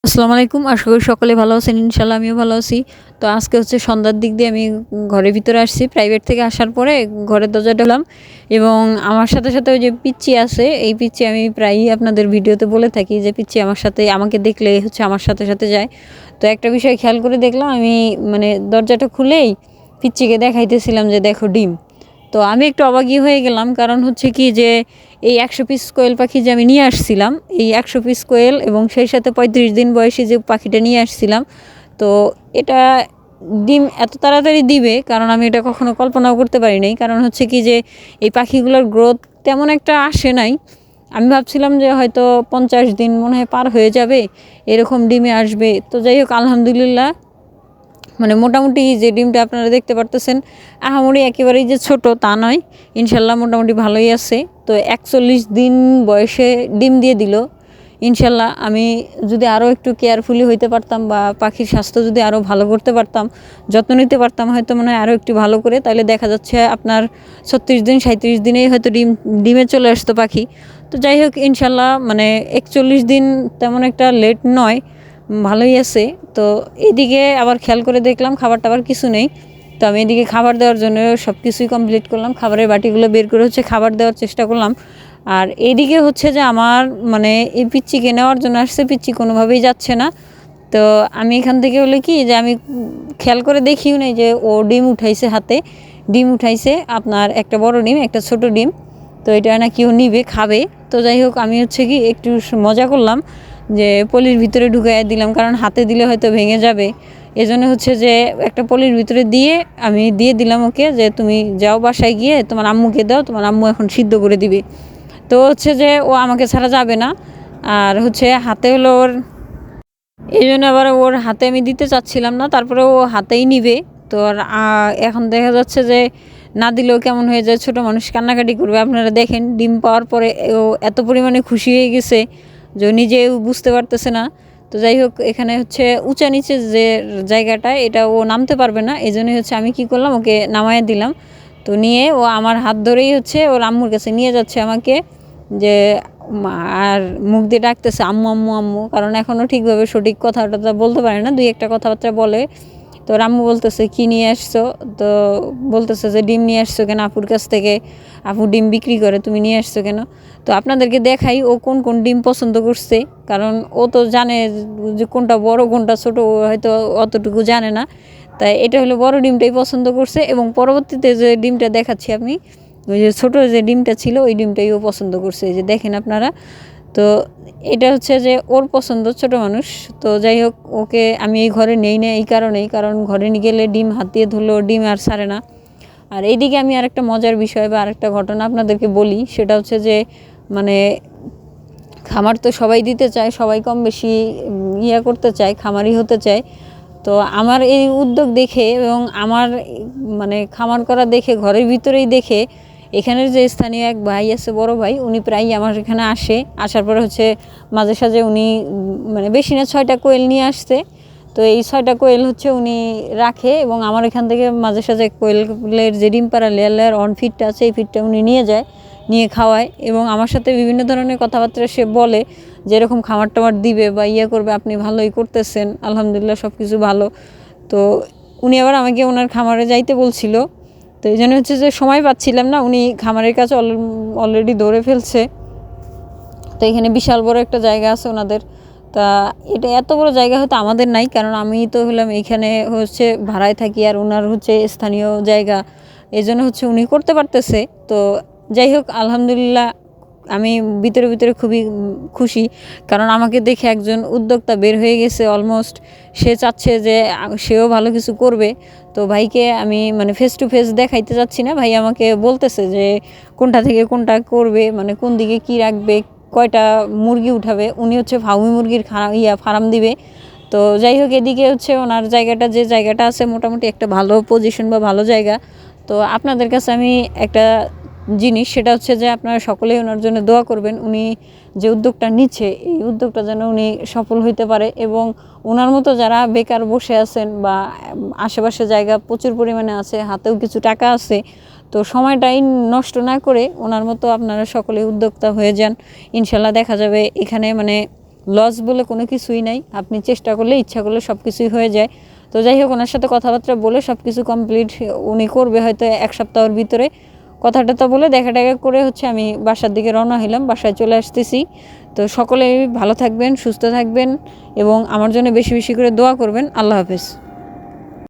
আসসালামু আলাইকুম। আশা করি সকলে ভালো আছেন। ইনশাআল্লাহ আমিও ভালো আছি। তো আজকে হচ্ছে সন্ধ্যার দিক দিয়ে আমি ঘরের ভিতরে আসছি। প্রাইভেট থেকে আসার পরে ঘরের দরজাটা খুললাম এবং আমার সাথে ওই যে পিচ্চি আছে, এই পিচ্চি আমি প্রায়ই আপনাদের ভিডিওতে বলে থাকি যে পিচ্চি আমার সাথে আমাকে দেখলে হচ্ছে আমার সাথে যায়। তো একটা বিষয় খেয়াল করে দেখলাম আমি মানে দরজাটা খুলেই পিচ্চিকে দেখাইতেছিলাম যে দেখো ডিম। তো আমি একটু অবাকই হয়ে গেলাম, কারণ হচ্ছে কি যে এই ১০০ পিস কোয়েল পাখি যে আমি নিয়ে আসছিলাম, এই ১০০ পিস কোয়েল এবং সেই সাথে ৩৫ দিন বয়সী যে পাখিটা নিয়ে আসছিলাম, তো এটা ডিম এত তাড়াতাড়ি দিবে কারণ আমি এটা কখনো কল্পনাও করতে পারি নাই। কারণ হচ্ছে কি যে এই পাখিগুলোর গ্রোথ তেমন একটা আসে নাই। আমি ভাবছিলাম যে হয়তো ৫০ দিন মনে হয় পার হয়ে যাবে, এরকম ডিমে আসবে। তো যাই হোক, আলহামদুলিল্লাহ মানে মোটামুটি যে ডিমটা আপনারা দেখতে পারতেছেন, আহামরি একেবারেই যে ছোট তা নয়, ইনশাল্লাহ মোটামুটি ভালোই আছে। তো ৪১ দিন বয়সে ডিম দিয়ে দিল। ইনশাল্লাহ আমি যদি আরও একটু কেয়ারফুলি হইতে পারতাম বা পাখির স্বাস্থ্য যদি আরও ভালো করতে পারতাম, যত্ন নিতে পারতাম, হয়তো মনে হয় আরও একটু ভালো করে, তাহলে দেখা যাচ্ছে আপনার ৩৬ দিন ৩৭ দিনেই হয়তো ডিমে চলে আসতো পাখি। তো যাই হোক, ইনশাল্লাহ মানে ৪১ দিন তেমন একটা লেট নয়, ভালোই আছে। তো এদিকে আবার খেয়াল করে দেখলাম খাবার-টাবার কিছু নেই। তো আমি এদিকে খাবার দেওয়ার জন্য সব কিছুই কমপ্লিট করলাম। খাবারের বাটিগুলো বের করে হচ্ছে খাবার দেওয়ার চেষ্টা করলাম। আর এদিকে হচ্ছে যে আমার মানে এই পিচ্চিকে নেওয়ার জন্য আসছে, পিচ্চি কোনোভাবেই যাচ্ছে না। তো আমি এখান থেকে হলো কি যে আমি খেয়াল করে দেখিও নাই যে ও ডিম উঠাইছে হাতে। ডিম উঠাইছে আপনার একটা বড় ডিম, একটা ছোট ডিম। তো এটা নাকি ও নিবে, খাবে। তো যাই হোক, আমি হচ্ছে কি একটু মজা করলাম যে পলির ভিতরে ঢুকাইয়া দিলাম, কারণ হাতে দিলে হয়তো ভেঙে যাবে। এজন্য হচ্ছে যে একটা পলির ভিতরে দিয়ে আমি দিয়ে দিলাম ওকে যে তুমি যাও বাসায় গিয়ে তোমার আম্মুকে দাও, তোমার আম্মু এখন সিদ্ধ করে দিবে। তো হচ্ছে যে ও আমাকে ছাড়া যাবে না। আর হচ্ছে হাতে হলো ওর, এই জন্য আবার ওর হাতে আমি দিতে চাচ্ছিলাম না, তারপরে ও হাতেই নিবে। তো আর এখন দেখা যাচ্ছে যে না দিলেও কেমন হয়ে যায়, ছোটো মানুষ কান্নাকাটি করবে। আপনারা দেখেন ডিম পাওয়ার পরে ও এত পরিমাণে খুশি হয়ে গেছে যে নিজেও বুঝতে পারতেছে না। তো যাই হোক, এখানে হচ্ছে উঁচা নিচে যে জায়গাটা, এটা ও নামতে পারবে না, এই জন্যই হচ্ছে আমি কি করলাম, ওকে নামাইয়া দিলাম। তো নিয়ে ও আমার হাত ধরেই হচ্ছে ওর আম্মুর কাছে নিয়ে যাচ্ছে আমাকে, যে আর মুখ দিয়ে ডাকতেছে আম্মু আম্মু আম্মু, কারণ এখনও ঠিকভাবে সঠিক কথাটা বলতে পারে না, দুই একটা কথাবার্তা বলে। তো আম্মু বলতেছে কি নিয়ে আসছো, তো বলতেছে যে ডিম নিয়ে আসছো কেন আপুর কাছ থেকে, আপু ডিম বিক্রি করে, তুমি নিয়ে আসছো কেন। তো আপনাদেরকে দেখাই ও কোন কোন ডিম পছন্দ করছে, কারণ ও তো জানে যে কোনটা বড় কোনটা ছোট, ও হয়তো অতটুকু জানে না। তাই এটা হলো বড় ডিমটাই পছন্দ করছে, এবং পরবর্তীতে যে ডিমটা দেখাচ্ছি আমি, ওই যে ছোটো যে ডিমটা ছিল ওই ডিমটাই ও পছন্দ করছে, এই যে দেখেন আপনারা। তো এটা হচ্ছে যে ওর পছন্দ, ছোট মানুষ। তো যাই হোক, ওকে আমি এই ঘরে নেই না এই কারণেই, কারণ ঘরে নিয়ে গেলে ডিম হাত দিয়ে ধরলেও ডিম আর ছাড়ে না। আর এইদিকে আমি আরেকটা মজার বিষয় বা আরেকটা ঘটনা আপনাদেরকে বলি, সেটা হচ্ছে যে মানে খামার তো সবাই দিতে চায়, সবাই কম বেশি ইয়া করতে চায়, খামারি হতে চায়। তো আমার এই উদ্যোগ দেখে এবং আমার মানে খামার করা দেখে, ঘরের ভিতরেই দেখে, এখানের যে স্থানীয় এক ভাই আছে, বড় ভাই, উনি প্রায়ই আমার এখানে আসে। আসার পরে হচ্ছে মাঝে সাঝে উনি মানে বেশি না 6টা কোয়েল নিয়ে আসছে। তো এই 6টা কোয়েল হচ্ছে উনি রাখে, এবং আমার এখান থেকে মাঝে সাঝে কোয়েলের যে ডিম পাড়া লেয়ার অন ফিডটা আছে, এই ফিডটা উনি নিয়ে যায়, নিয়ে খাওয়ায়, এবং আমার সাথে বিভিন্ন ধরনের কথাবার্তা সে বলে যে এরকম খাবার টাবার দিবে বা ইয়ে করবে, আপনি ভালোই করতেছেন, আলহামদুলিল্লাহ সব কিছু ভালো। তো উনি আবার আমাকে ওনার খামারে যাইতে বলছিল। তো এই জন্য হচ্ছে যে সময় পাচ্ছিলাম না, উনি খামারের কাছে অলরেডি ধরে ফেলছে। তো এখানে বিশাল বড় একটা জায়গা আছে ওনাদের। তা এটা এত বড় জায়গা হয়তো আমাদের নাই, কারণ আমি তো হলাম এইখানে হচ্ছে ভাড়ায় থাকি, আর ওনার হচ্ছে স্থানীয় জায়গা, এই জন্য হচ্ছে উনি করতে পারতেছে। তো যাই হোক, আলহামদুলিল্লাহ আমি ভিতরে খুবই খুশি, কারণ আমাকে দেখে একজন উদ্যোক্তা বের হয়ে গেছে অলমোস্ট। সে চাচ্ছে যে সেও ভালো কিছু করবে। তো ভাইকে আমি মানে ফেস টু ফেস দেখাইতে যাচ্ছি না, ভাই আমাকে বলতেছে যে কোনটা থেকে কোনটা করবে, মানে কোন দিকে কি রাখবে, কয়টা মুরগি উঠাবে। উনি হচ্ছে ফাউমি মুরগির ফার্ম দিবে। তো যাই হোক, এদিকে হচ্ছে ওনার জায়গাটা, যে জায়গাটা আছে মোটামুটি একটা ভালো পজিশন বা ভালো জায়গা। তো আপনাদের কাছে আমি একটা জিনিস, সেটা হচ্ছে যে আপনারা সকলেই ওনার জন্য দোয়া করবেন। উনি যে উদ্যোগটা নিচ্ছে, এই উদ্যোগটা যেন উনি সফল হইতে পারে, এবং ওনার মতো যারা বেকার বসে আছেন বা আশেপাশে জায়গা প্রচুর পরিমাণে আছে, হাতেও কিছু টাকা আছে, তো সময়টাই নষ্ট না করে ওনার মতো আপনারা সকলেই উদ্যোক্তা হয়ে যান। ইনশাল্লাহ দেখা যাবে এখানে মানে লস বলে কোনো কিছুই নাই, আপনি চেষ্টা করলে ইচ্ছা করলে সব কিছুই হয়ে যায়। তো যাই হোক, ওনার সাথে কথাবার্তা বলে সব কিছু কমপ্লিট উনি করবে হয়তো 1 সপ্তাহের ভিতরে। কথাটা তো বলে দেখা টাকা করে আমি বাসার দিকে রওনা হইলাম, বাসায় চলে আসতেছি। তো সকলেই ভালো থাকবেন, সুস্থ থাকবেন এবং আমার জন্য বেশি বেশি করে দোয়া করবেন। আল্লাহ হাফেজ।